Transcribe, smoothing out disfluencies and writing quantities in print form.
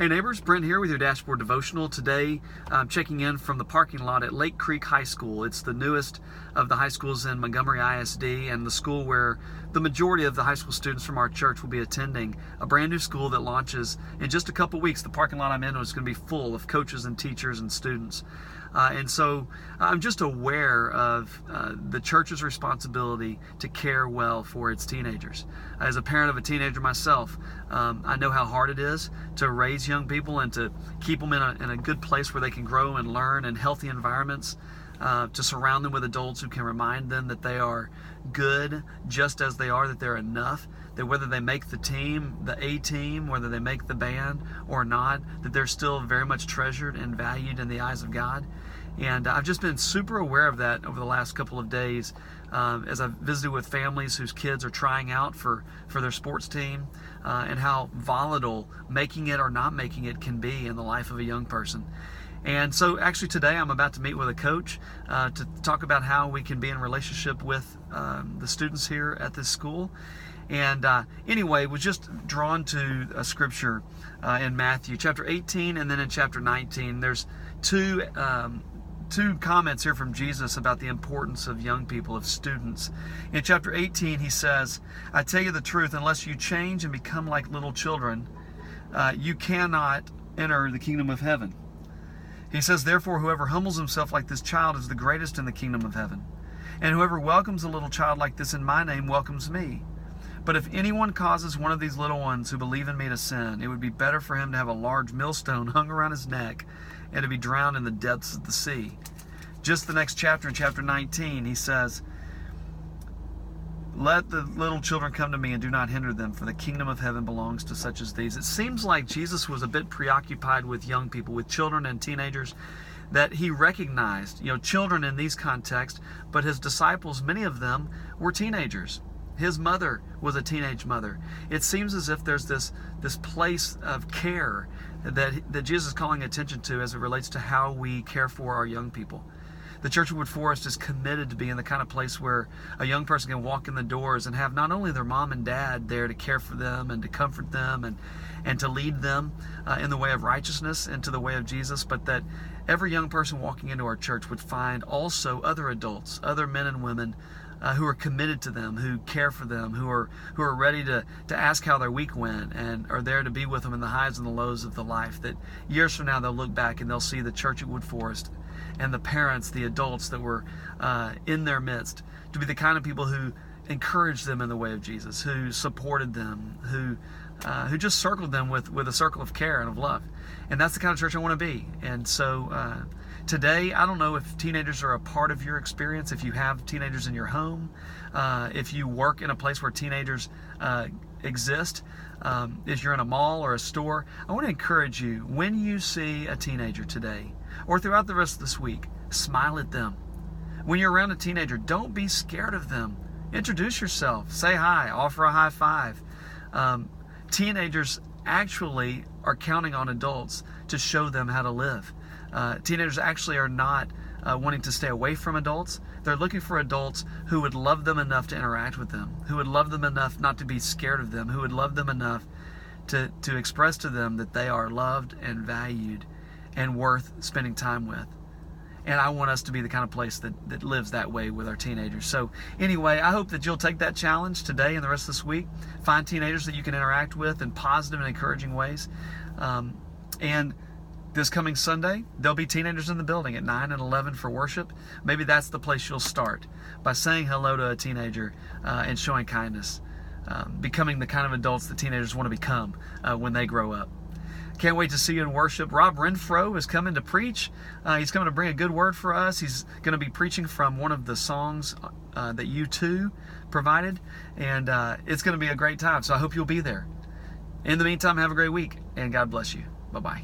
Hey neighbors, Brent here with your Dashboard Devotional. Today I'm checking in from the parking lot at Lake Creek High School. It's the newest of the high schools in Montgomery ISD and the school where the majority of the high school students from our church will be attending. A brand new school that launches in just a couple weeks. The parking lot I'm in is going to be full of coaches and teachers and students. And so I'm just aware of the church's responsibility to care well for its teenagers. As a parent of a teenager myself, I know how hard it is to raise young people and to keep them in a good place where they can grow and learn in healthy environments, to surround them with adults who can remind them that they are good just as they are, that they're enough, that whether they make the team, the A team, whether they make the band or not, that they're still very much treasured and valued in the eyes of God. And I've just been super aware of that over the last couple of days as I've visited with families whose kids are trying out for their sports team, and how volatile making it or not making it can be in the life of a young person. And so actually today I'm about to meet with a coach to talk about how we can be in relationship with the students here at this school. And anyway, was just drawn to a scripture in Matthew chapter 18 and then in chapter 19. There's two comments here from Jesus about the importance of young people, of students. In chapter 18, he says, "I tell you the truth, unless you change and become like little children, you cannot enter the kingdom of heaven." He says, "Therefore, whoever humbles himself like this child is the greatest in the kingdom of heaven. And whoever welcomes a little child like this in my name welcomes me. But if anyone causes one of these little ones who believe in me to sin, it would be better for him to have a large millstone hung around his neck and to be drowned in the depths of the sea." Just the next chapter, in chapter 19, he says, "Let the little children come to me and do not hinder them, for the kingdom of heaven belongs to such as these." It seems like Jesus was a bit preoccupied with young people, with children and teenagers, that he recognized, children in these contexts, but his disciples, many of them, were teenagers. His mother was a teenage mother. It seems as if there's this place of care that Jesus is calling attention to as it relates to how we care for our young people. The Church of Wood Forest is committed to being the kind of place where a young person can walk in the doors and have not only their mom and dad there to care for them and to comfort them and to lead them in the way of righteousness and to the way of Jesus, but that every young person walking into our church would find also other adults, other men and women who are committed to them, who care for them, who are ready to ask how their week went and are there to be with them in the highs and the lows of the life. That years from now they'll look back and they'll see the church at Wood Forest and the parents, the adults that were in their midst, to be the kind of people who encouraged them in the way of Jesus, who supported them, who just circled them with a circle of care and of love. And that's the kind of church I want to be. And so today, I don't know if teenagers are a part of your experience, if you have teenagers in your home, if you work in a place where teenagers exist, if you're in a mall or a store. I want to encourage you, when you see a teenager today, or throughout the rest of this week, smile at them. When you're around a teenager, don't be scared of them. Introduce yourself, say hi, offer a high five. Teenagers actually are counting on adults to show them how to live. Teenagers actually are not wanting to stay away from adults. They're looking for adults who would love them enough to interact with them, who would love them enough not to be scared of them, who would love them enough to express to them that they are loved and valued and worth spending time with. And I want us to be the kind of place that lives that way with our teenagers. So anyway, I hope that you'll take that challenge today and the rest of this week. Find teenagers that you can interact with in positive and encouraging ways. And this coming Sunday, there'll be teenagers in the building at 9 and 11 for worship. Maybe that's the place you'll start, by saying hello to a teenager and showing kindness, becoming the kind of adults that teenagers want to become when they grow up. Can't wait to see you in worship. Rob Renfro is coming to preach. He's coming to bring a good word for us. He's going to be preaching from one of the songs that U2 provided, and it's going to be a great time, so I hope you'll be there. In the meantime, have a great week, and God bless you. Bye-bye.